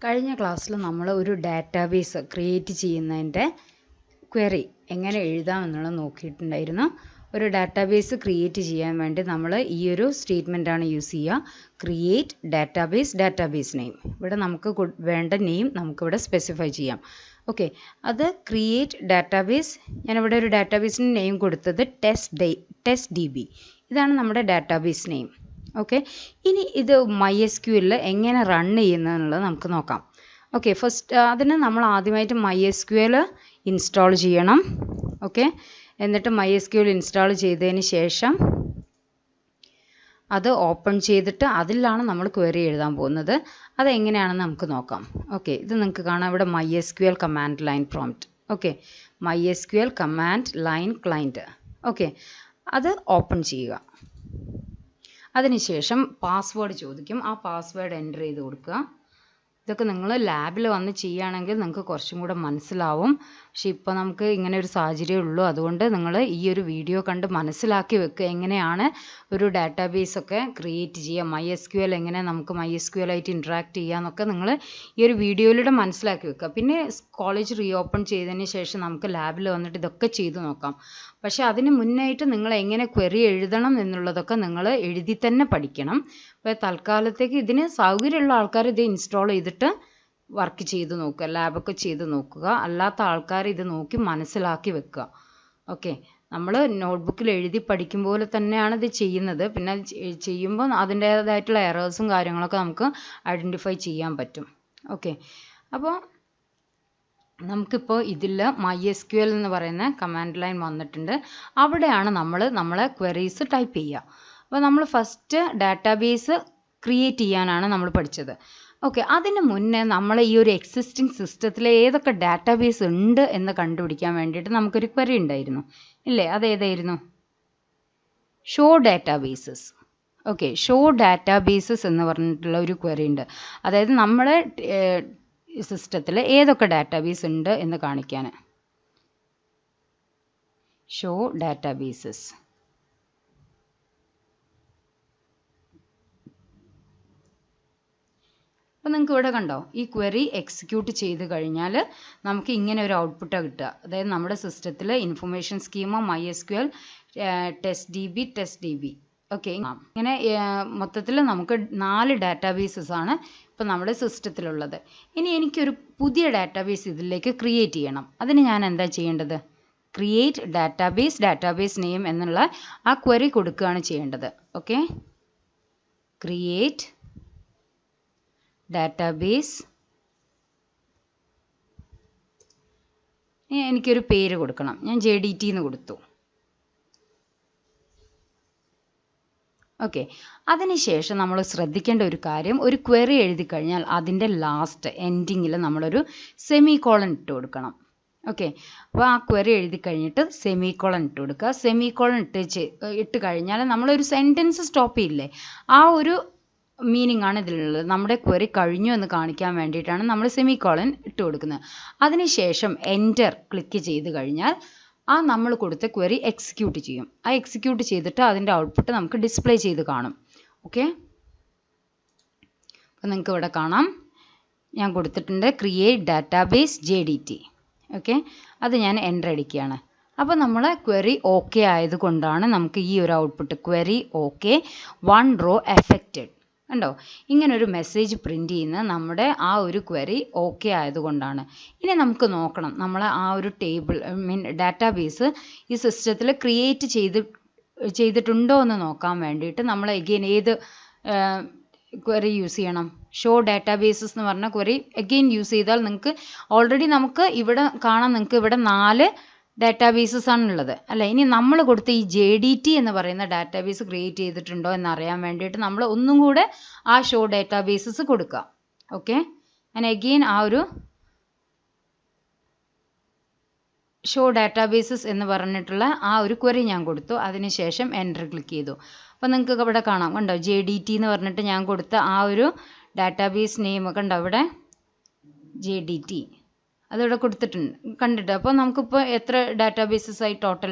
കഴിഞ്ഞ ക്ലാസ്സിൽ നമ്മൾ ഒരു ഡാറ്റാബേസ് ക്രിയേറ്റ് ചെയ്യുന്നതിൻ്റെ ക്വറി എങ്ങനെ എഴുതാമെന്നുള്ളത് നോക്കിയിട്ടുണ്ടായിരുന്നു. ഒരു ഡാറ്റാബേസ് ക്രിയേറ്റ് ചെയ്യാൻ വേണ്ടി നമ്മൾ ഈ ഒരു സ്റ്റേറ്റ്മെൻറ്റാണ് യൂസ് ചെയ്യുക. Create database name. ഇവിടെ നമുക്ക് വേണ്ട നെയിം നമുക്കിവിടെ സ്പെസിഫൈ ചെയ്യാം. ഓക്കെ, അത് ക്രിയേറ്റ് ഡാറ്റാബേസ്. ഞാനിവിടെ ഒരു ഡാറ്റാബേസിന് നെയിം കൊടുത്തത് ടെസ്റ്റ് DB. ഇതാണ് നമ്മുടെ ഡാറ്റാബേസ് നെയിം. ഓക്കെ, ഇനി ഇത് MySQL എങ്ങനെ റൺ ചെയ്യുന്നതെന്നുള്ളത് നമുക്ക് നോക്കാം. ഓക്കെ, അതിന് നമ്മൾ ആദ്യമായിട്ട് MySQL ഇൻസ്റ്റാൾ ചെയ്യണം. ഓക്കെ, എന്നിട്ട് MySQL ഇൻസ്റ്റാൾ ചെയ്തതിന് ശേഷം അത് ഓപ്പൺ ചെയ്തിട്ട് അതിലാണ് നമ്മൾ ക്വറി എഴുതാൻ പോകുന്നത്. അതെങ്ങനെയാണെന്ന് നമുക്ക് നോക്കാം. ഓക്കെ, ഇത് നിങ്ങൾക്ക് കാണാം ഇവിടെ MySQL command line prompt. Okay, MySQL command line client. Okay, അത് ഓപ്പൺ ചെയ്യുക. അതിനുശേഷം പാസ്വേഡ് ചോദിക്കും. ആ പാസ്വേഡ് എൻ്റർ ചെയ്ത് കൊടുക്കുക. ഇതൊക്കെ നിങ്ങൾ ലാബിൽ വന്ന് ചെയ്യുകയാണെങ്കിൽ നിങ്ങൾക്ക് കുറച്ചും കൂടെ മനസ്സിലാവും. പക്ഷെ ഇപ്പോൾ നമുക്ക് ഇങ്ങനെ ഒരു സാഹചര്യം ഉള്ളൂ. അതുകൊണ്ട് നിങ്ങൾ ഈ ഒരു വീഡിയോ കണ്ട് മനസ്സിലാക്കി വെക്കുക, എങ്ങനെയാണ് ഒരു ഡാറ്റാബേസ് ഒക്കെ ക്രിയേറ്റ് ചെയ്യുക, MySQL എങ്ങനെ നമുക്ക് MySQL ആയിട്ട് ഇൻട്രാക്ട് ചെയ്യാമെന്നൊക്കെ നിങ്ങൾ ഈ ഒരു വീഡിയോയിലൂടെ മനസ്സിലാക്കി വെക്കുക. പിന്നെ കോളേജ് റീഓപ്പൺ ചെയ്തതിന് ശേഷം നമുക്ക് ലാബിൽ വന്നിട്ട് ഇതൊക്കെ ചെയ്ത് നോക്കാം. പക്ഷെ അതിന് മുന്നായിട്ട് നിങ്ങൾ എങ്ങനെ ക്വറി എഴുതണം എന്നുള്ളതൊക്കെ നിങ്ങൾ എഴുതി തന്നെ പഠിക്കണം. അപ്പോൾ തൽക്കാലത്തേക്ക് ഇതിന് സൗകര്യമുള്ള ആൾക്കാർ ഇത് ഇൻസ്റ്റാൾ ചെയ്തിട്ട് വർക്ക് ചെയ്ത് നോക്കുക, ലാബൊക്കെ ചെയ്ത് നോക്കുക. അല്ലാത്ത ആൾക്കാർ ഇത് നോക്കി മനസ്സിലാക്കി വെക്കുക. ഓക്കെ, നമ്മൾ നോട്ട്ബുക്കിൽ എഴുതി പഠിക്കും പോലെ തന്നെയാണ് ഇത് ചെയ്യുന്നത്. പിന്നെ ചെയ്യുമ്പോൾ അതിൻ്റേതായിട്ടുള്ള എറേഴ്സും കാര്യങ്ങളൊക്കെ നമുക്ക് ഐഡൻറ്റിഫൈ ചെയ്യാൻ പറ്റും. ഓക്കെ, അപ്പോൾ നമുക്കിപ്പോൾ ഇതിൽ MySQL എന്ന് പറയുന്ന കമാൻഡ് ലൈൻ വന്നിട്ടുണ്ട്. അവിടെയാണ് നമ്മളെ ക്വറീസ് ടൈപ്പ് ചെയ്യുക. അപ്പോൾ നമ്മൾ ഫസ്റ്റ് ഡാറ്റാബേസ് ക്രിയേറ്റ് ചെയ്യാനാണ് നമ്മൾ പഠിച്ചത്. ഓക്കെ, അതിന് മുന്നേ നമ്മൾ ഈ ഒരു എക്സിസ്റ്റിംഗ് സിസ്റ്റത്തിൽ ഏതൊക്കെ ഡാറ്റാബേസ് ഉണ്ട് എന്ന് കണ്ടുപിടിക്കാൻ വേണ്ടിയിട്ട് നമുക്കൊരു ക്വറി ഉണ്ടായിരുന്നു ഇല്ലേ? അതേതായിരുന്നു? Show databases. Okay, show databases എന്ന് പറഞ്ഞിട്ടുള്ള ഒരു ക്വറി ഉണ്ട്. അതായത് നമ്മുടെ സിസ്റ്റത്തിൽ ഏതൊക്കെ ഡാറ്റാബേസ് ഉണ്ട് എന്ന് കാണിക്കാൻ. Show databases. അപ്പോൾ നിങ്ങൾക്ക് ഇവിടെ കണ്ടോ, ഈ ക്വറി എക്സിക്യൂട്ട് ചെയ്ത് കഴിഞ്ഞാൽ നമുക്ക് ഇങ്ങനെ ഒരു ഔട്ട്പുട്ടാണ് കിട്ടുക. അതായത് നമ്മുടെ സിസ്റ്റത്തിൽ information schema MySQL test DB. Okay, ഇങ്ങനെ മൊത്തത്തിൽ നമുക്ക് 4 ഡാറ്റാബേസസ് ആണ് ഇപ്പോൾ നമ്മുടെ സിസ്റ്റത്തിലുള്ളത്. ഇനി എനിക്കൊരു പുതിയ ഡാറ്റാബേസ് ഇതിലേക്ക് ക്രിയേറ്റ് ചെയ്യണം. അതിന് ഞാൻ എന്താ ചെയ്യേണ്ടത്? ക്രിയേറ്റ് ഡാറ്റാബേസ് നെയിം എന്നുള്ള ആ ക്വറി കൊടുക്കുകയാണ് ചെയ്യേണ്ടത്. Okay, create database. എനിക്കൊരു പേര് കൊടുക്കണം. ഞാൻ JDT എന്ന് കൊടുത്തു. ഓക്കെ, അതിനുശേഷം നമ്മൾ ശ്രദ്ധിക്കേണ്ട ഒരു കാര്യം, ഒരു ക്വറി എഴുതി കഴിഞ്ഞാൽ അതിൻ്റെ ലാസ്റ്റ് എൻഡിങ്ങിൽ നമ്മളൊരു സെമികോളൻ ഇട്ട് കൊടുക്കണം. ഓക്കെ, അപ്പോൾ ആ ക്വറി എഴുതി കഴിഞ്ഞിട്ട് സെമികോളൻ ഇട്ട് കൊടുക്കുക. സെമികോളൻ ഇട്ട് കഴിഞ്ഞാൽ നമ്മളൊരു സെൻറ്റൻസ് സ്റ്റോപ്പ് ചെയ്യില്ലേ, ആ ഒരു മീനിങ് ആണ് ഇതിലുള്ളത്. നമ്മുടെ ക്വറി കഴിഞ്ഞു എന്ന് കാണിക്കാൻ വേണ്ടിയിട്ടാണ് നമ്മൾ സെമികോളൻ ഇട്ട് കൊടുക്കുന്നത്. അതിനുശേഷം എൻ്റർ ക്ലിക്ക് ചെയ്ത് കഴിഞ്ഞാൽ ആ നമ്മൾ കൊടുത്ത ക്വറി എക്സിക്യൂട്ട് ചെയ്യും. ആ എക്സിക്യൂട്ട് ചെയ്തിട്ട് അതിൻ്റെ ഔട്ട്പുട്ട് നമുക്ക് ഡിസ്പ്ലേ ചെയ്ത് കാണും. ഓക്കെ, അപ്പോൾ നിങ്ങൾക്ക് ഇവിടെ കാണാം ഞാൻ കൊടുത്തിട്ടുണ്ട് ക്രിയേറ്റ് ഡാറ്റാബേസ് JDT. ഓക്കെ, അത് ഞാൻ എൻ്റർ അടിക്കുകയാണ്. അപ്പോൾ നമ്മളെ ക്വറി ഓക്കെ ആയതുകൊണ്ടാണ് നമുക്ക് ഈ ഒരു output query okay 1 row affected. കണ്ടോ, ഇങ്ങനൊരു മെസ്സേജ് പ്രിൻ്റ് ചെയ്യുന്ന നമ്മുടെ ആ ഒരു ക്വറി ഓക്കെ ആയതുകൊണ്ടാണ്. ഇനി നമുക്ക് നോക്കണം നമ്മൾ ആ ഒരു ഡാറ്റാബേസ് ഈ സിസ്റ്റത്തിൽ ക്രിയേറ്റ് ചെയ്തിട്ടുണ്ടോ എന്ന് നോക്കാൻ വേണ്ടിയിട്ട് നമ്മൾ എഗെയിൻ ഏത് ക്വറി യൂസ് ചെയ്യണം? ഷോ ഡാറ്റാബേസസ് എന്ന് പറഞ്ഞ ക്വറി എഗെയിൻ യൂസ് ചെയ്താൽ നിങ്ങൾക്ക് ഓൾറെഡി നമുക്ക് ഇവിടെ കാണാം, നിങ്ങൾക്ക് ഇവിടെ 4 ഡാറ്റാബേസസ് ആണുള്ളത് അല്ലേ? ഇനി നമ്മൾ കൊടുത്ത ഈ JDT എന്ന് പറയുന്ന ഡാറ്റാബേസ് ക്രിയേറ്റ് ചെയ്തിട്ടുണ്ടോ എന്നറിയാൻ വേണ്ടിയിട്ട് നമ്മൾ ഒന്നും കൂടെ ആ ഷോ ഡാറ്റാബേസസ് കൊടുക്കുക. ഓക്കെ, ഞാൻ എഗെയിൻ ആ ഒരു ഷോ ഡാറ്റാബേസസ് എന്ന് പറഞ്ഞിട്ടുള്ള ആ ഒരു ക്വറി ഞാൻ കൊടുത്തു. അതിനുശേഷം എൻ്റർ ക്ലിക്ക് ചെയ്തു. അപ്പോൾ നിങ്ങൾക്ക് ഇവിടെ കാണാം, കണ്ടോ, JDT എന്ന് പറഞ്ഞിട്ട് ഞാൻ കൊടുത്ത ആ ഒരു ഡാറ്റാബേസ് നെയിം ഒക്കെ ഉണ്ടോ ഇവിടെ JDT അതിവിടെ കണ്ടിട്ട്. അപ്പോൾ നമുക്കിപ്പോൾ എത്ര ഡാറ്റാബേസസ് ആയി? ടോട്ടൽ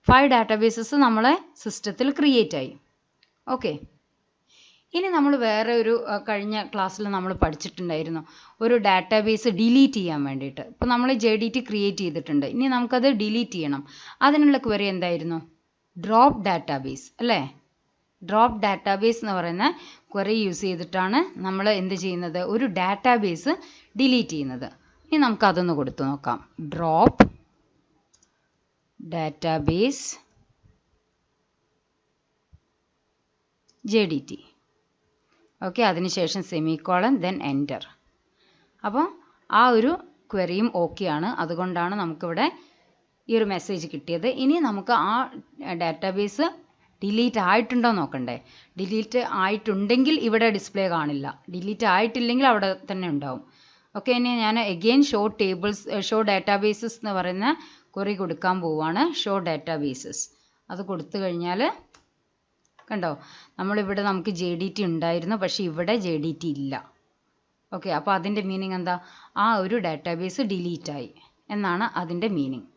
5 ഡാറ്റാബേസസ് നമ്മളെ സിസ്റ്റത്തിൽ ക്രിയേറ്റ് ആയി. ഓക്കെ, ഇനി നമ്മൾ വേറെ ഒരു കഴിഞ്ഞ ക്ലാസ്സിൽ നമ്മൾ പഠിച്ചിട്ടുണ്ടായിരുന്നു ഒരു ഡാറ്റാബേസ് ഡിലീറ്റ് ചെയ്യാൻ വേണ്ടിയിട്ട്. ഇപ്പോൾ നമ്മൾ JDT ക്രിയേറ്റ് ചെയ്തിട്ടുണ്ട്, ഇനി നമുക്കത് ഡിലീറ്റ് ചെയ്യണം. അതിനുള്ള ക്വറി എന്തായിരുന്നു? ഡ്രോപ്പ് ഡാറ്റാബേസ് അല്ലേ? ഡ്രോപ്പ് ഡാറ്റാബേസ് എന്ന് പറയുന്ന ക്വറി യൂസ് ചെയ്തിട്ടാണ് നമ്മൾ എന്ത് ചെയ്യുന്നത്? ഒരു ഡാറ്റാബേസ് ഡിലീറ്റ് ചെയ്യുന്നത്. ഇനി നമുക്കതൊന്ന് കൊടുത്തു നോക്കാം. Drop database JDT. ഓക്കെ, അതിനുശേഷം സെമിക്കോളൻ ദെൻ എൻറ്റർ. അപ്പോൾ ആ ഒരു ക്വറിയും ഓക്കെയാണ്. അതുകൊണ്ടാണ് നമുക്കിവിടെ ഈ ഒരു മെസ്സേജ് കിട്ടിയത്. ഇനി നമുക്ക് ആ ഡാറ്റാബേസ് ഡിലീറ്റ് ആയിട്ടുണ്ടോ നോക്കണ്ടേ? ഡിലീറ്റ് ആയിട്ടുണ്ടെങ്കിൽ ഇവിടെ ഡിസ്പ്ലേ കാണില്ല, ഡിലീറ്റ് ആയിട്ടില്ലെങ്കിൽ അവിടെ തന്നെ ഉണ്ടാവും. ഓക്കെ, ഇനി ഞാൻ എഗെയിൻ ഷോ ഡാറ്റാബേസസ് എന്ന് പറയുന്ന ക്വറി കൊടുക്കാൻ പോവുകയാണ്. ഷോ ഡാറ്റാബേസസ് അത് കൊടുത്തു കഴിഞ്ഞാൽ കണ്ടോ, നമ്മളിവിടെ നമുക്ക് JDT ഉണ്ടായിരുന്നു, പക്ഷേ ഇവിടെ JDT ഇല്ല. ഓക്കെ, അപ്പോൾ അതിൻ്റെ മീനിങ് എന്താ? ആ ഒരു ഡാറ്റാബേസ് ഡിലീറ്റ് ആയി എന്നാണ് അതിൻ്റെ മീനിങ്.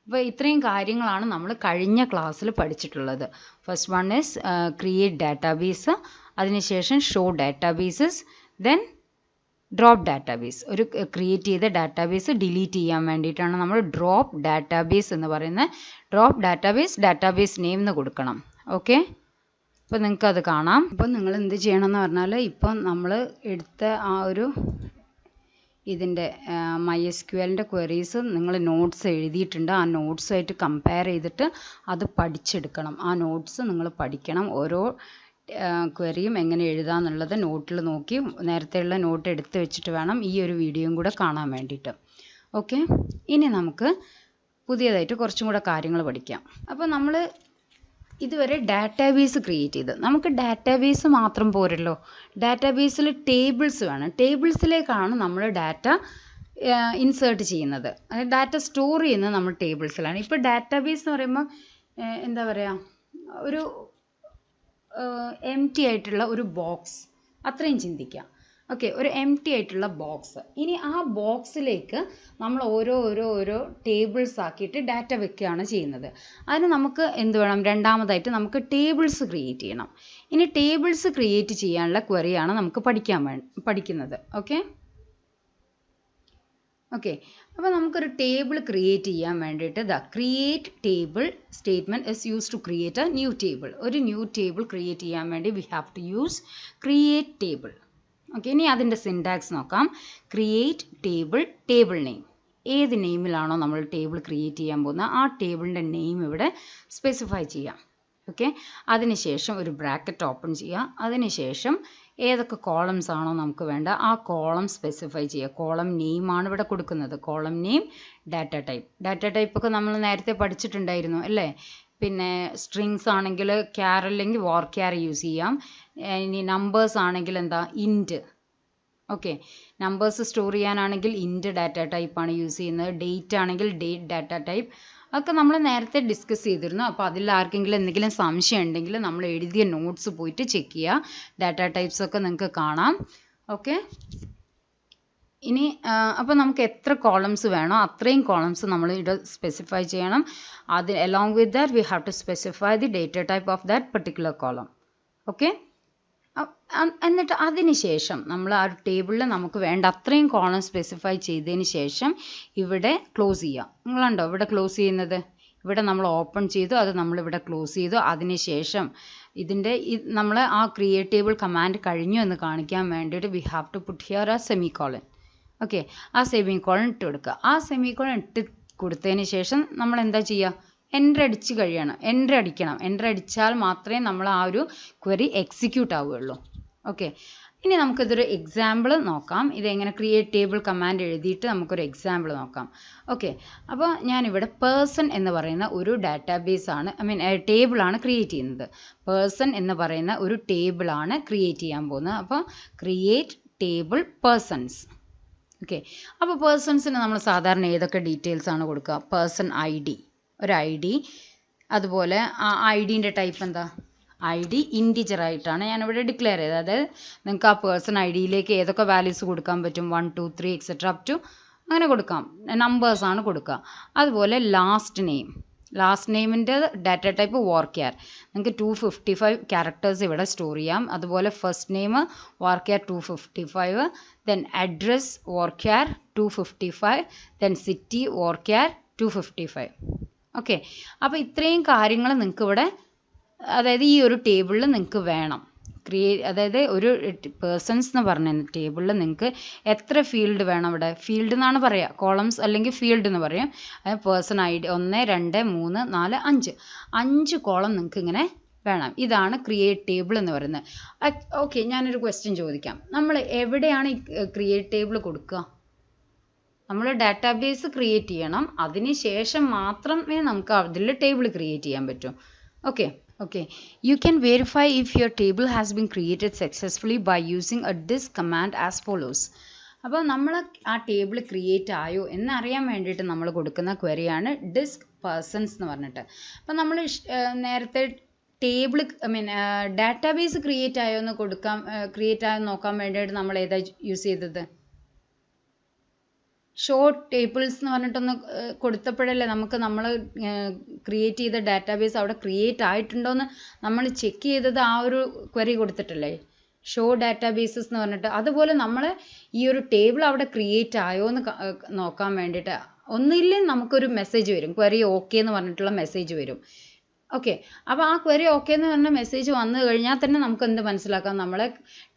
അപ്പോൾ ഇത്രയും കാര്യങ്ങളാണ് നമ്മൾ കഴിഞ്ഞ ക്ലാസ്സിൽ പഠിച്ചിട്ടുള്ളത്. First one is create database, അതിനുശേഷം show databases, then drop database. ഒരു ക്രിയേറ്റ് ചെയ്ത ഡാറ്റാബേസ് ഡിലീറ്റ് ചെയ്യാൻ വേണ്ടിയിട്ടാണ് നമ്മൾ ഡ്രോപ്പ് ഡാറ്റാബേസ് എന്ന് പറയുന്നത്. ഡ്രോപ്പ് ഡാറ്റാബേസ് നെയിം എന്ന് കൊടുക്കണം. ഓക്കെ, അപ്പോൾ നിങ്ങൾക്ക് അത് കാണാം. അപ്പോൾ നിങ്ങൾ എന്ത് ചെയ്യണം എന്ന് പറഞ്ഞാൽ, ഇപ്പം നമ്മൾ എടുത്ത ആ ഒരു ഇതിൻ്റെ MySQLൻ്റെ ക്വറീസ് നിങ്ങൾ നോട്ട്സ് എഴുതിയിട്ടുണ്ട്. ആ നോട്ട്സുമായിട്ട് കമ്പയർ ചെയ്തിട്ട് അത് പഠിച്ചെടുക്കണം. ആ നോട്ട്സ് നിങ്ങൾ പഠിക്കണം. ഓരോ ക്വറിയും എങ്ങനെ എഴുതാമെന്നുള്ളത് നോട്ടിൽ നോക്കി നേരത്തെയുള്ള നോട്ട് എടുത്ത് വെച്ചിട്ട് വേണം ഈ ഒരു വീഡിയോയും കൂടെ കാണാൻ വേണ്ടിയിട്ട്. ഓക്കെ, ഇനി നമുക്ക് പുതിയതായിട്ട് കുറച്ചും കൂടെ കാര്യങ്ങൾ പഠിക്കാം. അപ്പോൾ നമ്മൾ ഇതുവരെ ഡാറ്റാബേസ് ക്രിയേറ്റ് ചെയ്ത്, നമുക്ക് ഡാറ്റാബേസ് മാത്രം പോരല്ലോ, ഡാറ്റാബേസിൽ ടേബിൾസ് വേണം. ടേബിൾസിലേക്കാണ് നമ്മൾ ഡാറ്റ ഇൻസേർട്ട് ചെയ്യുന്നത്. അതായത് ഡാറ്റ സ്റ്റോർ ചെയ്യുന്നത് നമ്മൾ ടേബിൾസിലാണ്. ഇപ്പോൾ ഡാറ്റാബേസ് എന്ന് പറയുമ്പോൾ എന്താ പറയുക, ഒരു എംപ്റ്റി ആയിട്ടുള്ള ഒരു ബോക്സ്, അത്രയും ചിന്തിക്കാം. ഓക്കെ, ഒരു എംപ്റ്റി ആയിട്ടുള്ള ബോക്സ്. ഇനി ആ ബോക്സിലേക്ക് നമ്മൾ ഓരോ ടേബിൾസ് ആക്കിയിട്ട് ഡാറ്റ വെക്കുകയാണ് ചെയ്യുന്നത്. അതിന് നമുക്ക് എന്ത് വേണം? രണ്ടാമതായിട്ട് നമുക്ക് ടേബിൾസ് ക്രിയേറ്റ് ചെയ്യണം. ഇനി ടേബിൾസ് ക്രിയേറ്റ് ചെയ്യാനുള്ള ക്വറിയാണ് നമുക്ക് പഠിക്കുന്നത്. ഓക്കെ, അപ്പോൾ നമുക്കൊരു ടേബിൾ ക്രിയേറ്റ് ചെയ്യാൻ വേണ്ടിയിട്ട് create table statement is use to create a new table. ഒരു ന്യൂ ടേബിൾ ക്രിയേറ്റ് ചെയ്യാൻ വേണ്ടി we have to use create table. Okay, ഇനി അതിൻ്റെ സിൻടാക്സ് നോക്കാം. Create table name. ഏത് നെയിമിലാണോ നമ്മൾ ടേബിൾ ക്രിയേറ്റ് ചെയ്യാൻ പോകുന്നത് ആ ടേബിളിൻ്റെ നെയിം ഇവിടെ സ്പെസിഫൈ ചെയ്യാം. ഓക്കെ, അതിനുശേഷം ഒരു ബ്രാക്കറ്റ് ഓപ്പൺ ചെയ്യുക. അതിനുശേഷം ഏതൊക്കെ കോളംസ് ആണോ നമുക്ക് വേണ്ട ആ കോളം സ്പെസിഫൈ ചെയ്യുക. കോളം നെയിമാണ് ഇവിടെ കൊടുക്കുന്നത്. കോളം നെയിം, ഡാറ്റ ടൈപ്പ് ഒക്കെ നമ്മൾ നേരത്തെ പഠിച്ചിട്ടുണ്ടായിരുന്നു അല്ലേ? പിന്നെ സ്ട്രിങ്സ് ആണെങ്കിൽ ക്യാർ അല്ലെങ്കിൽ വാർക്യാർ യൂസ് ചെയ്യാം. ഇനി നമ്പേഴ്സ് ആണെങ്കിൽ എന്താ? ഇൻറ്റ്. ഓക്കെ, നമ്പേഴ്സ് സ്റ്റോർ ചെയ്യാനാണെങ്കിൽ ഇൻറ്റ് ഡാറ്റ ടൈപ്പാണ് യൂസ് ചെയ്യുന്നത്. ഡേറ്റ് ആണെങ്കിൽ ഡേറ്റ് ഡാറ്റ ടൈപ്പ്. അതൊക്കെ നമ്മൾ നേരത്തെ ഡിസ്കസ് ചെയ്തിരുന്നു. അപ്പോൾ അതിൽ ആർക്കെങ്കിലും എന്തെങ്കിലും സംശയം ഉണ്ടെങ്കിൽ നമ്മൾ എഴുതിയ നോട്ട്സ് പോയിട്ട് ചെക്ക് ചെയ്യുക. ഡാറ്റ ടൈപ്സ് ഒക്കെ നിങ്ങൾക്ക് കാണാം. ഓക്കെ, ഇനി അപ്പോൾ നമുക്ക് എത്ര കോളംസ് വേണോ അത്രയും കോളംസ് നമ്മൾ ഇവിടെ സ്പെസിഫൈ ചെയ്യണം. അത് along with that we have to specify the data type of that particular column. Okay, എന്നിട്ട് അതിന് ശേഷം നമ്മൾ ആ ഒരു ടേബിളിൽ നമുക്ക് വേണ്ട അത്രയും കോളം സ്പെസിഫൈ ചെയ്തതിന് ശേഷം ഇവിടെ ക്ലോസ് ചെയ്യുക. നിങ്ങളുണ്ടോ ഇവിടെ ക്ലോസ് ചെയ്യുന്നത്? ഇവിടെ നമ്മൾ ഓപ്പൺ ചെയ്തു, അത് നമ്മളിവിടെ ക്ലോസ് ചെയ്തു. അതിനുശേഷം ഇതിൻ്റെ നമ്മൾ ആ ക്രിയേറ്റ് ടേബിൾ കമാൻഡ് കഴിഞ്ഞു എന്ന് കാണിക്കാൻ വേണ്ടിയിട്ട് we have to put here ആ സെമിക്കോളൻ. ഓക്കെ, ആ സെമിക്കോളൻ ഇട്ട് കൊടുക്കുക. ആ സെമിക്കോളൻ ഇട്ട് കൊടുത്തതിന് ശേഷം നമ്മൾ എന്താ ചെയ്യുക? എൻ്റർ അടിച്ച് കഴിയണം, എൻ്റർ അടിക്കണം. എൻ്റർ അടിച്ചാൽ മാത്രമേ നമ്മൾ ആ ഒരു ക്വറി എക്സിക്യൂട്ട് ആവുകയുള്ളൂ. ഓക്കെ, ഇനി നമുക്കിതൊരു എക്സാമ്പിൾ നോക്കാം. ഇതെങ്ങനെ ക്രിയേറ്റ് ടേബിൾ കമാൻഡ് എഴുതിയിട്ട് നമുക്കൊരു എക്സാമ്പിൾ നോക്കാം. ഓക്കെ, അപ്പോൾ ഞാനിവിടെ പേഴ്സൺ എന്ന് പറയുന്ന ഒരു ഡാറ്റാബേസ് ആണ്, ടേബിളാണ് ക്രിയേറ്റ് ചെയ്യുന്നത്. പേഴ്സൺ എന്ന് പറയുന്ന ഒരു ടേബിളാണ് ക്രിയേറ്റ് ചെയ്യാൻ പോകുന്നത്. അപ്പോൾ ക്രിയേറ്റ് ടേബിൾ പേഴ്സൺസ്. ഓക്കെ, അപ്പോൾ പേഴ്സൺസിന് നമ്മൾ സാധാരണ ഏതൊക്കെ ഡീറ്റെയിൽസ് ആണ് കൊടുക്കുക? പേഴ്സൺ ID, ഒരു ID. അതുപോലെ ആ IDൻ്റെ ടൈപ്പ് എന്താ? ID ഇൻറ്റിജർ ആയിട്ടാണ് ഞാനിവിടെ ഡിക്ലെയർ ചെയ്തത്. അതായത് നിങ്ങൾക്ക് ആ പേഴ്സൺ IDയിലേക്ക് ഏതൊക്കെ വാല്യൂസ് കൊടുക്കാൻ പറ്റും? 1 2 3 എക്സെട്ര അപ് ടു അങ്ങനെ കൊടുക്കാം. നമ്പേഴ്സാണ് കൊടുക്കുക. അതുപോലെ ലാസ്റ്റ് നെയിം. ലാസ്റ്റ് നെയിമിൻ്റെ ഡാറ്റ ടൈപ്പ് വർക്ക്യാർ. നിങ്ങൾക്ക് 255 ക്യാരക്ടേഴ്സ് ഇവിടെ സ്റ്റോർ ചെയ്യാം. അതുപോലെ first name varchar 255, then address varchar 255, then city varchar 255. Okay, അപ്പോൾ ഇത്രയും കാര്യങ്ങൾ നിങ്ങൾക്ക് ഇവിടെ, അതായത് ഈ ഒരു ടേബിളിൽ നിങ്ങൾക്ക് വേണം. അതായത് ഒരു പേഴ്സൺസ് എന്ന് പറഞ്ഞ ടേബിളിൽ നിങ്ങൾക്ക് എത്ര ഫീൽഡ് വേണം? ഇവിടെ ഫീൽഡ് എന്നാണ് പറയുക, കോളംസ് അല്ലെങ്കിൽ ഫീൽഡ് എന്ന് പറയും. അതായത് പേഴ്സൺ ഐ ഡി 1 2 3 4 5 കോളം നിങ്ങൾക്ക് ഇങ്ങനെ വേണം. ഇതാണ് ക്രിയേറ്റ് ടേബിൾ എന്ന് പറയുന്നത്. ഓക്കെ, ഞാനൊരു ക്വസ്റ്റ്യൻ ചോദിക്കാം. നമ്മൾ എവിടെയാണ് ഈ ക്രിയേറ്റ് ടേബിൾ കൊടുക്കുക? നമ്മൾ ഡാറ്റാബേസ് ക്രിയേറ്റ് ചെയ്യണം, അതിന് ശേഷം മാത്രമേ നമുക്ക് അതിൽ ടേബിൾ ക്രിയേറ്റ് ചെയ്യാൻ പറ്റൂ. Okay, you can verify if your table has been created successfully by using a disk command as follows. അപ്പോൾ നമ്മൾ ആ ടേബിൾ ക്രിയേറ്റ് ആയോ എന്നറിയാൻ വേണ്ടിയിട്ട് നമ്മൾ കൊടുക്കുന്ന ക്വറിയാണ് ഡിസ്ക് പേഴ്സൺസ് എന്ന് പറഞ്ഞിട്ട്. അപ്പോൾ നമ്മൾ നേരത്തെ ടേബിൾ ഡാറ്റാബേസ് ക്രിയേറ്റ് ആയോ എന്ന് ക്രിയേറ്റ് ആയോ നോക്കാൻ വേണ്ടിയിട്ട് നമ്മൾ ഏതാ യൂസ് ചെയ്തത്? ഷോ ടേബിൾസ് എന്ന് പറഞ്ഞിട്ടൊന്ന് കൊടുത്തപ്പോഴല്ലേ നമുക്ക് നമ്മൾ ക്രിയേറ്റ് ചെയ്ത ഡാറ്റാബേസ് അവിടെ ക്രിയേറ്റ് ആയിട്ടുണ്ടോ എന്ന് നമ്മൾ ചെക്ക് ചെയ്തത് ആ ഒരു ക്വറി കൊടുത്തിട്ടല്ലേ, ഷോ ഡാറ്റാബേസസ് എന്ന് പറഞ്ഞിട്ട്. അതുപോലെ നമ്മൾ ഈ ഒരു ടേബിൾ അവിടെ ക്രിയേറ്റ് ആയോ എന്ന് നോക്കാൻ വേണ്ടിയിട്ട് ഒന്നില്ലേ നമുക്കൊരു മെസ്സേജ് വരും, ക്വറി ഓക്കെ എന്ന് പറഞ്ഞിട്ടുള്ള മെസ്സേജ് വരും. ഓക്കെ, അപ്പോൾ ആ ക്വറി ഓക്കെ എന്ന് പറഞ്ഞ മെസ്സേജ് വന്നു കഴിഞ്ഞാൽ തന്നെ നമുക്ക് എന്ത് മനസ്സിലാക്കാം? നമ്മളെ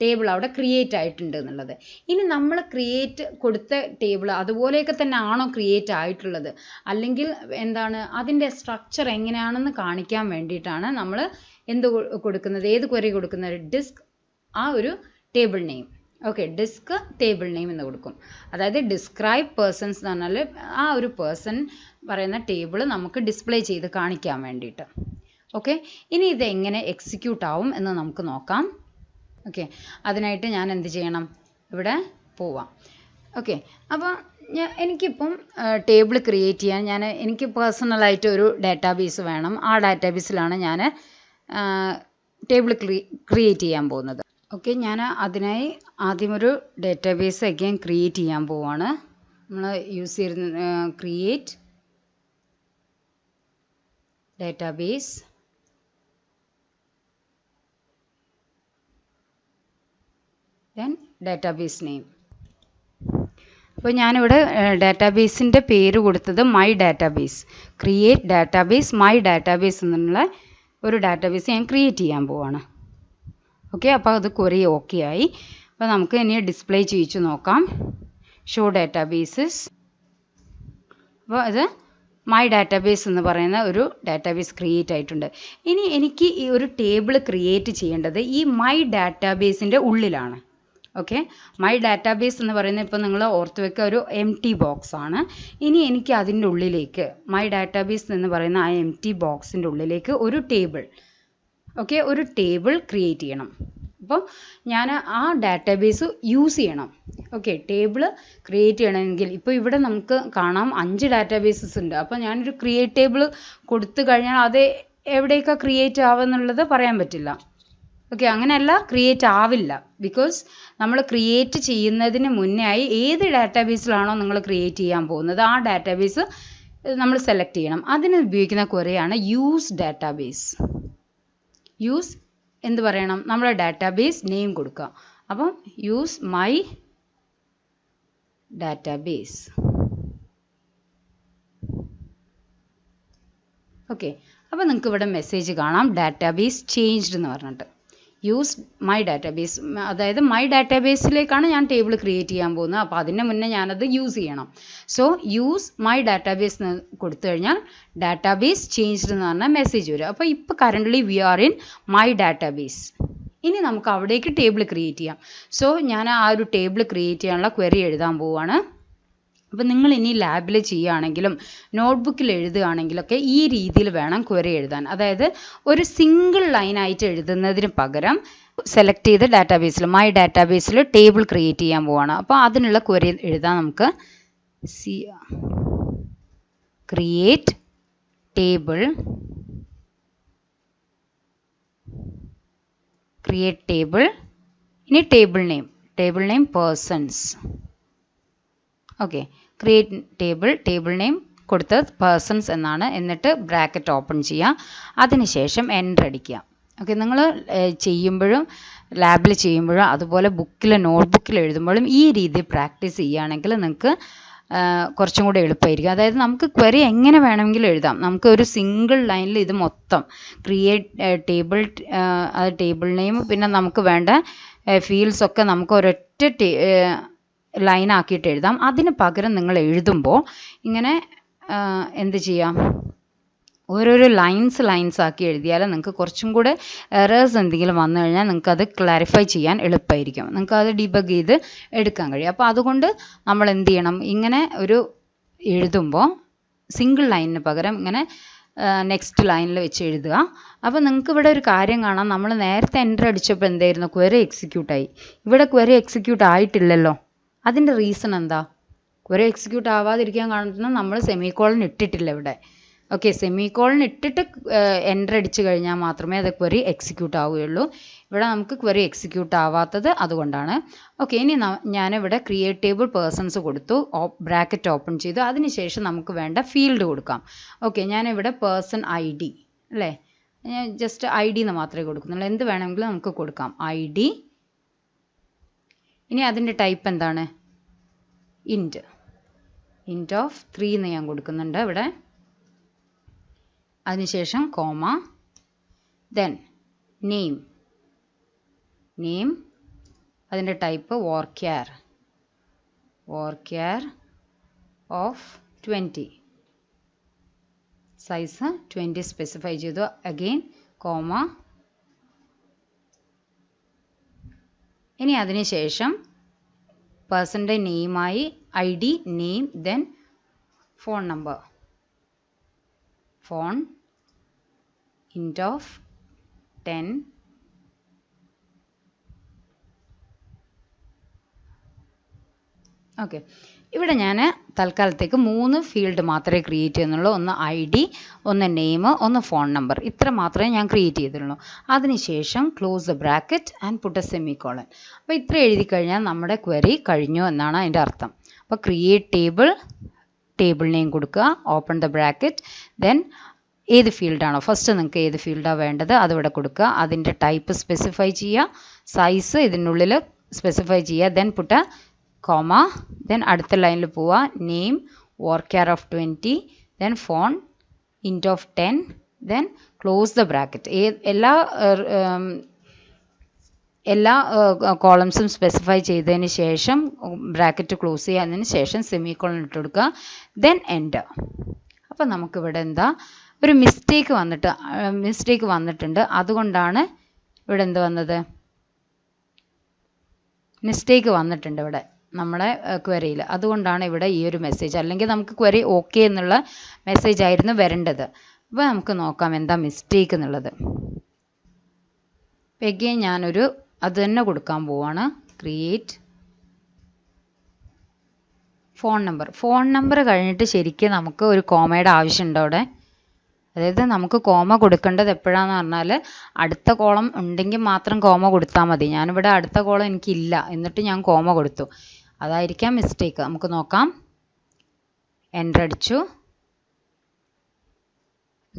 ടേബിൾ അവിടെ ക്രിയേറ്റ് ആയിട്ടുണ്ട് എന്നുള്ളത്. ഇനി നമ്മൾ ക്രിയേറ്റ് കൊടുത്ത ടേബിൾ അതുപോലെയൊക്കെ തന്നെ ആണോ ക്രിയേറ്റ് ആയിട്ടുള്ളത്, അല്ലെങ്കിൽ എന്താണ് അതിൻ്റെ സ്ട്രക്ചർ എങ്ങനെയാണെന്ന് കാണിക്കാൻ വേണ്ടിയിട്ടാണ് നമ്മൾ എന്ത് കൊടുക്കുന്നത്, ഏത് ക്വറി കൊടുക്കുന്നത്? ഡിസ്ക് ആ ഒരു table name. Okay, desc table name എന്ന് കൊടുക്കും. അതായത് ഡിസ്ക്രൈബ് പേഴ്സൺസ് എന്ന് പറഞ്ഞാൽ ആ ഒരു പേഴ്സൺ പറയുന്ന ടേബിൾ നമുക്ക് ഡിസ്പ്ലേ ചെയ്ത് കാണിക്കാൻ വേണ്ടിയിട്ട്. ഓക്കെ, ഇനി ഇത് എങ്ങനെ എക്സിക്യൂട്ട് ആവും എന്ന് നമുക്ക് നോക്കാം. ഓക്കെ, അതിനായിട്ട് ഞാൻ എന്ത് ചെയ്യണം? ഇവിടെ പോവാം. ഓക്കെ, അപ്പോൾ എനിക്കിപ്പം ടേബിൾ ക്രിയേറ്റ് ചെയ്യാൻ എനിക്ക് പേഴ്സണലായിട്ട് ഒരു ഡാറ്റാബേസ് വേണം. ആ ഡാറ്റാബേസിലാണ് ഞാൻ ടേബിൾ ക്രിയേറ്റ് ചെയ്യാൻ പോകുന്നത്. ഓക്കെ, ഞാൻ അതിനായി ആദ്യം ഒരു ഡാറ്റാബേസ് അഗൈൻ ക്രിയേറ്റ് ചെയ്യാൻ പോവാണ്. നമ്മൾ യൂസ് ചെയ്യുന്ന create database, then database name. അപ്പോൾ ഞാനിവിടെ ഡാറ്റാബേസിൻ്റെ പേര് കൊടുത്തത് my database. Create database my database എന്നുള്ള ഒരു ഡാറ്റാബേസ് ഞാൻ ക്രിയേറ്റ് ചെയ്യാൻ പോവാണ്. ഓക്കെ, അപ്പോൾ അത് ക്വറി ഓക്കെ ആയി. അപ്പോൾ നമുക്ക് ഇനി ഡിസ്പ്ലേ ചെയ്യിച്ച് നോക്കാം. Show databases. അപ്പോൾ അത് മൈ ഡാറ്റാബേസ് എന്ന് പറയുന്ന ഒരു ഡാറ്റാബേസ് ക്രിയേറ്റ് ആയിട്ടുണ്ട്. ഇനി എനിക്ക് ഈ ഒരു ടേബിൾ ക്രിയേറ്റ് ചെയ്യേണ്ടത് ഈ മൈ ഡാറ്റാബേസിൻ്റെ ഉള്ളിലാണ്. ഓക്കെ, മൈ ഡാറ്റാബേസ് എന്ന് പറയുന്നത് ഇപ്പോൾ നിങ്ങൾ ഓർത്ത് വെക്കുക ഒരു എംപ്റ്റി ബോക്സ് ആണ്. ഇനി എനിക്ക് അതിൻ്റെ ഉള്ളിലേക്ക് മൈ ഡാറ്റാബേസ് എന്ന് പറയുന്ന ആ എംപ്റ്റി ബോക്സിൻ്റെ ഉള്ളിലേക്ക് ഒരു ടേബിൾ, ഓക്കെ, ഒരു ടേബിൾ ക്രിയേറ്റ് ചെയ്യണം. അപ്പോൾ ഞാൻ ആ ഡാറ്റാബേസ് യൂസ് ചെയ്യണം. ഓക്കെ, ടേബിൾ ക്രിയേറ്റ് ചെയ്യണമെങ്കിൽ ഇപ്പോൾ ഇവിടെ നമുക്ക് കാണാം 5 ഡാറ്റാബേസസ് ഉണ്ട്. അപ്പോൾ ഞാനൊരു ക്രിയേറ്റ് ടേബിൾ കൊടുത്തു കഴിഞ്ഞാൽ അത് എവിടേക്കാണ് ക്രിയേറ്റ് ആവുമെന്നുള്ളത് പറയാൻ പറ്റില്ല. ഓക്കെ, അങ്ങനെയല്ല, ക്രിയേറ്റ് ആവില്ല. ബിക്കോസ് നമ്മൾ ക്രിയേറ്റ് ചെയ്യുന്നതിന് മുന്നേ ആയി ഏത് ഡാറ്റാബേസിലാണോ നിങ്ങൾ ക്രിയേറ്റ് ചെയ്യാൻ പോകുന്നത് ആ ഡാറ്റാബേസ് നമ്മൾ സെലക്ട് ചെയ്യണം. അതിന് ഉപയോഗിക്കുന്ന ക്വറിയാണ് യൂസ് ഡാറ്റാബേസ്. യൂസ് എന്ത് പറയണം? നമ്മുടെ ഡാറ്റാബേസ് നെയിം കൊടുക്കുക. അപ്പം യൂസ് മൈ ഡാറ്റാബേസ്. ഓക്കെ, അപ്പോൾ നിങ്ങൾക്ക് ഇവിടെ മെസ്സേജ് കാണാം ഡാറ്റാബേസ് ചേഞ്ച്ഡ് എന്ന് പറഞ്ഞിട്ട്. യൂസ് മൈ ഡാറ്റാബേസ്, അതായത് മൈ ഡാറ്റാബേസിലേക്കാണ് ഞാൻ ടേബിൾ ക്രിയേറ്റ് ചെയ്യാൻ പോകുന്നത്. അപ്പോൾ അതിന് മുന്നേ ഞാനത് യൂസ് ചെയ്യണം. സോ യൂസ് മൈ ഡാറ്റാബേസ് എന്ന് കൊടുത്തു കഴിഞ്ഞാൽ ഡാറ്റാബേസ് ചേഞ്ച്ഡ് എന്ന് പറഞ്ഞാൽ മെസ്സേജ് വരും. അപ്പോൾ ഇപ്പോൾ currently we are in my database. ഇനി നമുക്ക് അവിടേക്ക് ടേബിൾ ക്രിയേറ്റ് ചെയ്യാം. സോ ഞാൻ ആ ഒരു ടേബിൾ ക്രിയേറ്റ് ചെയ്യാനുള്ള ക്വറി എഴുതാൻ പോവുകയാണ്. അപ്പോൾ നിങ്ങൾ ഇനി ലാബിൽ ചെയ്യുകയാണെങ്കിലും നോട്ട്ബുക്കിൽ എഴുതുകയാണെങ്കിലൊക്കെ ഈ രീതിയിൽ വേണം ക്വറി എഴുതാൻ. അതായത് ഒരു സിംഗിൾ ലൈനായിട്ട് എഴുതുന്നതിന് പകരം സെലക്ട് ചെയ്ത് ഡാറ്റാബേസിൽ മൈ ഡാറ്റാബേസിൽ ടേബിൾ ക്രിയേറ്റ് ചെയ്യാൻ പോവാണ്. അപ്പോൾ അതിനുള്ള ക്വറി എഴുതാൻ നമുക്ക് ക്രിയേറ്റ് ടേബിൾ, ക്രിയേറ്റ് ടേബിൾ, ഇനി table name persons. Okay, create table, table name കൊടുത്തത് പേഴ്സൺസ് എന്നാണ്. എന്നിട്ട് ബ്രാക്കറ്റ് ഓപ്പൺ ചെയ്യുക, അതിനുശേഷം എൻ്റർ അടിക്കുക. ഓക്കെ, നിങ്ങൾ ചെയ്യുമ്പോഴും ലാബിൽ ചെയ്യുമ്പോഴും അതുപോലെ ബുക്കിൽ നോട്ട്ബുക്കിൽ എഴുതുമ്പോഴും ഈ രീതി പ്രാക്ടീസ് ചെയ്യുകയാണെങ്കിൽ നിങ്ങൾക്ക് കുറച്ചും കൂടെ എളുപ്പമായിരിക്കും. അതായത് നമുക്ക് ക്വറി എങ്ങനെ വേണമെങ്കിലും എഴുതാം. നമുക്ക് ഒരു സിംഗിൾ ലൈനിൽ ഇത് മൊത്തം ക്രിയേറ്റ് ടേബിൾ, അത് ടേബിൾ നെയിം, പിന്നെ നമുക്ക് വേണ്ട ഫീൽഡ്സ് ഒക്കെ നമുക്ക് ഒരൊറ്റ ലൈൻ ആക്കിയിട്ട് എഴുതാം. അതിന് പകരം നിങ്ങൾ എഴുതുമ്പോൾ ഇങ്ങനെ എന്ത് ചെയ്യാം, ഓരോരോ ലൈൻസ് ആക്കി എഴുതിയാൽ നിങ്ങൾക്ക് കുറച്ചും കൂടെ എറേഴ്സ് എന്തെങ്കിലും വന്നു കഴിഞ്ഞാൽ നിങ്ങൾക്ക് അത് ക്ലാരിഫൈ ചെയ്യാൻ എളുപ്പമായിരിക്കും. നിങ്ങൾക്ക് അത് ഡിബഗ് ചെയ്ത് എടുക്കാൻ കഴിയും. അപ്പോൾ അതുകൊണ്ട് നമ്മൾ എന്ത് ചെയ്യണം, ഇങ്ങനെ ഒരു എഴുതുമ്പോൾ സിംഗിൾ ലൈനിന് പകരം ഇങ്ങനെ നെക്സ്റ്റ് ലൈനിൽ വെച്ച് എഴുതുക. അപ്പോൾ നിങ്ങൾക്ക് ഇവിടെ ഒരു കാര്യം കാണാം, നമ്മൾ നേരത്തെ എൻ്റർ അടിച്ചപ്പോൾ എന്തായിരുന്നു, ക്വറി എക്സിക്യൂട്ടായി. ഇവിടെ ക്വറി എക്സിക്യൂട്ട് ആയിട്ടില്ലല്ലോ. അതിൻ്റെ റീസൺ എന്താ? ക്വറി എക്സിക്യൂട്ട് ആവാതിരിക്കാൻ കാരണം നമ്മൾ സെമിക്കോളൻ ഇട്ടിട്ടില്ല ഇവിടെ. ഓക്കെ, സെമിക്കോളൻ ഇട്ടിട്ട് എൻ്റർ അടിച്ചു കഴിഞ്ഞാൽ മാത്രമേ അത് ക്വറി എക്സിക്യൂട്ട് ആവുകയുള്ളൂ. ഇവിടെ നമുക്ക് ക്വറി എക്സിക്യൂട്ട് ആവാത്തത് അതുകൊണ്ടാണ്. ഓക്കെ, ഇനി ഞാനിവിടെ ക്രിയേറ്റ് ടേബിൾ പേഴ്സൺസ് കൊടുത്തു, ബ്രാക്കറ്റ് ഓപ്പൺ ചെയ്തു. അതിനുശേഷം നമുക്ക് വേണ്ട ഫീൽഡ് കൊടുക്കാം. ഓക്കെ, ഞാനിവിടെ പേഴ്സൺ ID അല്ലേ, ഞാൻ ജസ്റ്റ് ID എന്ന് മാത്രമേ കൊടുക്കുന്നുള്ളൂ. എന്ത് വേണമെങ്കിലും നമുക്ക് കൊടുക്കാം, ID. ഇനി അതിൻ്റെ ടൈപ്പ് എന്താണ്, ഇൻറ്റ് ഓഫ് 3 എന്ന് ഞാൻ കൊടുക്കുന്നുണ്ട് ഇവിടെ. അതിനുശേഷം കോമ, ദെൻ നെയിം, അതിൻ്റെ ടൈപ്പ് വർക്ക്യാർ ഓഫ് 20, സൈസ് 20 സ്പെസിഫൈ ചെയ്തു. Again comma. ഇനി അതിനുശേഷം പേഴ്സൻ്റെ നെയിമായി ID, name, then phone number, phone int of 10. Okay, ഇവിടെ ഞാൻ തൽക്കാലത്തേക്ക് 3 ഫീൽഡ് മാത്രമേ ക്രിയേറ്റ് ചെയ്യുന്നുള്ളൂ. ഒന്ന് ID, ഒന്ന് നെയിം, ഒന്ന് ഫോൺ നമ്പർ. ഇത്ര മാത്രമേ ഞാൻ ക്രിയേറ്റ് ചെയ്തിട്ടുള്ളൂ. അതിനുശേഷം close the bracket and put a semicolon. അപ്പോൾ ഇത്ര എഴുതി കഴിഞ്ഞാൽ നമ്മുടെ ക്വറി കഴിഞ്ഞു എന്നാണ് അതിൻ്റെ അർത്ഥം. അപ്പോൾ ക്രിയേറ്റ് ടേബിൾ നെയിം കൊടുക്കുക, ഓപ്പൺ ദ ബ്രാക്കറ്റ്, ദെൻ ഏത് ഫീൽഡാണോ ഫസ്റ്റ് നിങ്ങൾക്ക് ഏത് ഫീൽഡാണ് വേണ്ടത് അതിവിടെ കൊടുക്കുക. അതിൻ്റെ ടൈപ്പ് സ്പെസിഫൈ ചെയ്യുക, സൈസ് ഇതിനുള്ളിൽ സ്പെസിഫൈ ചെയ്യുക, ദെൻ പുട്ട കോമ, ദെൻ അടുത്ത ലൈനിൽ പോവുക, name varchar of 20, then phone int of 10, then close the bracket. എല്ലാ കോളംസും സ്പെസിഫൈ ചെയ്തതിന് ശേഷം ബ്രാക്കറ്റ് ക്ലോസ് ചെയ്യുക, അതിന് ശേഷം സെമിക്കോളൻ ഇട്ട് കൊടുക്കുക, ദെൻ എൻ്റർ. അപ്പം നമുക്കിവിടെ എന്താ ഒരു മിസ്റ്റേക്ക് വന്നിട്ടുണ്ട്. അതുകൊണ്ടാണ് ഇവിടെ എന്ത് വന്നത്, മിസ്റ്റേക്ക് വന്നിട്ടുണ്ട് ഇവിടെ നമ്മുടെ ക്വറിയിൽ. അതുകൊണ്ടാണ് ഇവിടെ ഈ ഒരു മെസ്സേജ്. അല്ലെങ്കിൽ നമുക്ക് ക്വറി ഓക്കെ എന്നുള്ള മെസ്സേജ് ആയിരുന്നു വരേണ്ടത്. അപ്പോൾ നമുക്ക് നോക്കാം എന്താ മിസ്റ്റേക്ക് എന്നുള്ളത്. എഗെയിൻ ഞാനൊരു അത് തന്നെ കൊടുക്കാൻ പോവാണ്, ക്രിയേറ്റ് ഫോൺ നമ്പർ കഴിഞ്ഞിട്ട് ശരിക്കും നമുക്ക് ഒരു കോമയുടെ ആവശ്യമുണ്ടോ അവിടെ. അതായത് നമുക്ക് കോമ കൊടുക്കേണ്ടത് എപ്പോഴാണെന്ന് പറഞ്ഞാൽ അടുത്ത കോളം ഉണ്ടെങ്കിൽ മാത്രം കോമ കൊടുത്താൽ മതി. ഞാനിവിടെ അടുത്ത കോളം എനിക്കില്ല, എന്നിട്ട് ഞാൻ കോമ കൊടുത്തു. അതായിരിക്കാം മിസ്റ്റേക്ക്. നമുക്ക് നോക്കാം, എൻ്റർ അടിച്ചു,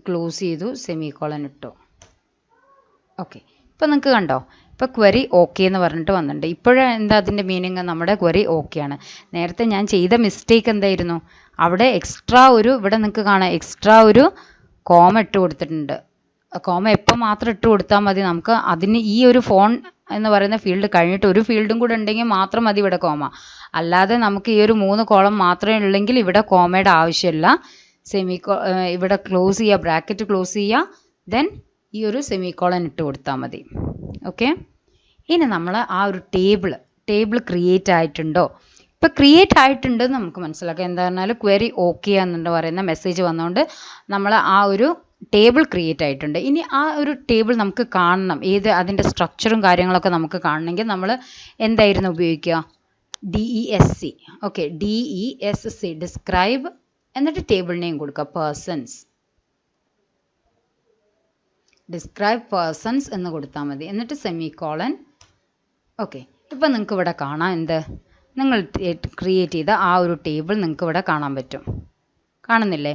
ക്ലോസ് ചെയ്തു, സെമിക്കോളൻ ഇട്ടു. ഓക്കെ, ഇപ്പോൾ നിങ്ങൾക്ക് കണ്ടോ, ഇപ്പോൾ ക്വറി ഓക്കെ എന്ന് പറഞ്ഞിട്ട് വന്നിട്ടുണ്ട്. ഇപ്പോഴെന്താ അതിൻ്റെ മീനിങ്, നമ്മുടെ ക്വറി ഓക്കെ ആണ്. നേരത്തെ ഞാൻ ചെയ്ത മിസ്റ്റേക്ക് എന്തായിരുന്നു, അവിടെ ഇവിടെ നിങ്ങൾക്ക് കാണാം എക്സ്ട്രാ ഒരു കോമ ഇട്ട് കൊടുത്തിട്ടുണ്ട്. കോമ എപ്പോൾ മാത്രം ഇട്ട് കൊടുത്താൽ മതി, നമുക്ക് അതിന് ഈ ഒരു ഫോൺ എന്ന് പറയുന്ന ഫീൽഡ് കഴിഞ്ഞിട്ട് ഒരു ഫീൽഡും കൂടെ ഉണ്ടെങ്കിൽ മാത്രം മതി ഇവിടെ കോമ. അല്ലാതെ നമുക്ക് ഈ ഒരു 3 കോളം മാത്രമേ ഉള്ളെങ്കിൽ ഇവിടെ കോമയുടെ ആവശ്യമില്ല. ഇവിടെ ക്ലോസ് ചെയ്യുക, ബ്രാക്കറ്റ് ക്ലോസ് ചെയ്യുക, ദെൻ ഈ ഒരു സെമിക്കോളൻ ഇട്ട് കൊടുത്താൽ മതി. ഓക്കെ, ഇനി നമ്മൾ ആ ഒരു ടേബിൾ ക്രിയേറ്റ് ആയിട്ടുണ്ടോ, ഇപ്പോൾ ക്രിയേറ്റ് ആയിട്ടുണ്ടെന്ന് നമുക്ക് മനസ്സിലാക്കാം. എന്താ പറഞ്ഞാൽ ക്വറി ഓക്കെ എന്നുണ്ട് പറയുന്ന മെസ്സേജ് വന്നുകൊണ്ട് നമ്മൾ ആ ഒരു ടേബിൾ ക്രിയേറ്റ് ആയിട്ടുണ്ട്. ഇനി ആ ഒരു ടേബിൾ നമുക്ക് കാണണം, അതിൻ്റെ സ്ട്രക്ചറും കാര്യങ്ങളൊക്കെ നമുക്ക് കാണണമെങ്കിൽ നമ്മൾ എന്തായിരുന്നു ഉപയോഗിക്കുക, DESC. ഓക്കെ, DESC ഡിസ്ക്രൈബ്, എന്നിട്ട് ടേബിൾ നെയിം കൊടുക്കുക, ഡിസ്ക്രൈബ് പേഴ്സൺസ് എന്ന് കൊടുത്താൽ മതി, എന്നിട്ട് സെമിക്കോളൻ. ഓക്കെ, ഇപ്പം നിങ്ങൾക്ക് ഇവിടെ കാണാം എന്ത്, നിങ്ങൾ ക്രിയേറ്റ് ചെയ്ത ആ ഒരു ടേബിൾ നിങ്ങൾക്ക് ഇവിടെ കാണാൻ പറ്റും. കാണുന്നില്ലേ?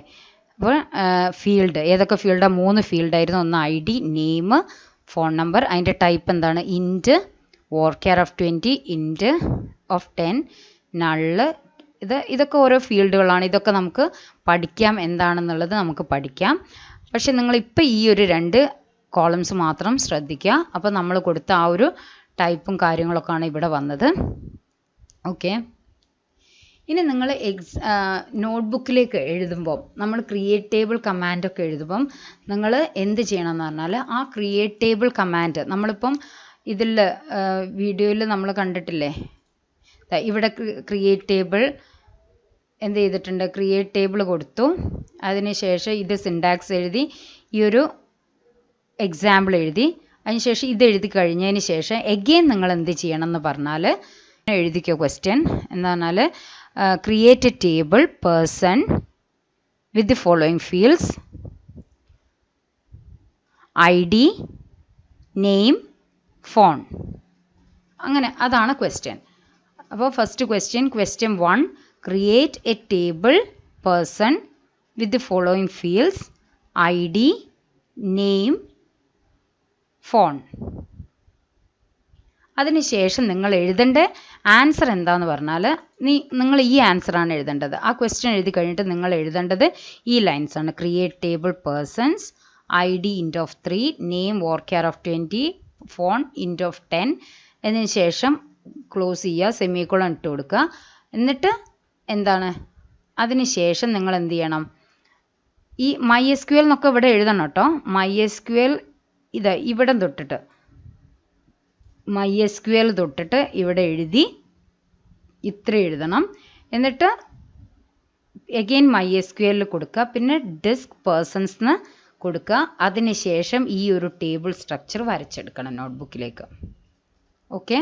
അപ്പോൾ ഫീൽഡ് ഏതൊക്കെ ഫീൽഡാണ്? 3 ഫീൽഡായിരുന്നു. ഒന്ന് ID, നെയിം, ഫോൺ നമ്പർ. അതിൻ്റെ ടൈപ്പ് എന്താണ്? ഇൻറ്റ്, വോർക്യാർ ഓഫ് 20, ഇൻറ്റ് ഓഫ് 10, നള്ള്. ഇതൊക്കെ ഓരോ ഫീൽഡുകളാണ്. ഇതൊക്കെ നമുക്ക് പഠിക്കാം, എന്താണെന്നുള്ളത് നമുക്ക് പഠിക്കാം. പക്ഷെ നിങ്ങളിപ്പോൾ ഈ ഒരു 2 കോളംസ് മാത്രം ശ്രദ്ധിക്കുക. അപ്പോൾ നമ്മൾ കൊടുത്ത ആ ഒരു ടൈപ്പും കാര്യങ്ങളൊക്കെയാണ് ഇവിടെ വന്നത്. ഓക്കെ, ഇനി നിങ്ങൾ നോട്ട്ബുക്കിലേക്ക് എഴുതുമ്പം, നമ്മൾ ക്രിയേറ്റ് ടേബിൾ കമാൻഡൊക്കെ എഴുതുമ്പം നിങ്ങൾ എന്ത് ചെയ്യണം എന്ന് പറഞ്ഞാൽ, ആ ക്രിയേറ്റ് ടേബിൾ കമാൻഡ് നമ്മളിപ്പം ഇതിൽ വീഡിയോയിൽ നമ്മൾ കണ്ടിട്ടില്ലേ, ഇവിടെ ക്രിയേറ്റ് ടേബിൾ എന്ത് ചെയ്തിട്ടുണ്ട്? ക്രിയേറ്റ് ടേബിൾ കൊടുത്തു. അതിനുശേഷം ഇത് സിൻടാക്സ് എഴുതി, ഈ ഒരു എക്സാമ്പിൾ എഴുതി, അതിനുശേഷം ഇത് എഴുതി കഴിഞ്ഞതിന് ശേഷം എഗെയിൻ നിങ്ങൾ എന്ത് ചെയ്യണം എന്ന് പറഞ്ഞാൽ, എഴുതിക്കോ ക്വസ്റ്റ്യൻ എന്താ പറഞ്ഞാൽ, create A table person with the following fields ID, name, phone. അങ്ങനെ അതാണ് ക്വസ്റ്റ്യൻ. അപ്പോൾ first question 1, create A table person with the following fields ID, name, phone. അതിനുശേഷം നിങ്ങൾ എഴുതേണ്ട ആൻസർ എന്താണെന്ന് പറഞ്ഞാൽ, നിങ്ങൾ ഈ ആൻസറാണ് എഴുതേണ്ടത്. ആ ക്വസ്റ്റ്യൻ എഴുതി കഴിഞ്ഞിട്ട് നിങ്ങൾ എഴുതേണ്ടത് ഈ ലൈൻസ് ആണ്. Create table persons, ID int of 3, name varchar of 20, phone int of 10. എന്നതിന് ശേഷം ക്ലോസ് ചെയ്യുക, സെമിക്കോളൻ ഇട്ട് കൊടുക്കുക. എന്നിട്ട് എന്താണ്, അതിന് ശേഷം നിങ്ങൾ എന്ത് ചെയ്യണം? ഈ MySQL എന്നൊക്കെ ഇവിടെ എഴുതണം കേട്ടോ. MySQL ഇവിടെ തൊട്ടിട്ട് MySQL തൊട്ടിട്ട് ഇവിടെ എഴുതി ഇത്ര എഴുതണം. എന്നിട്ട് അഗെയിൻ MySQL കൊടുക്കുക, പിന്നെ ഡിസ്ക് പേഴ്സൺസ് എന്ന് കൊടുക്കുക. അതിനുശേഷം ഈ ഒരു ടേബിൾ സ്ട്രക്ചർ വരച്ചെടുക്കണം നോട്ട്ബുക്കിലേക്ക്. ഓക്കെ.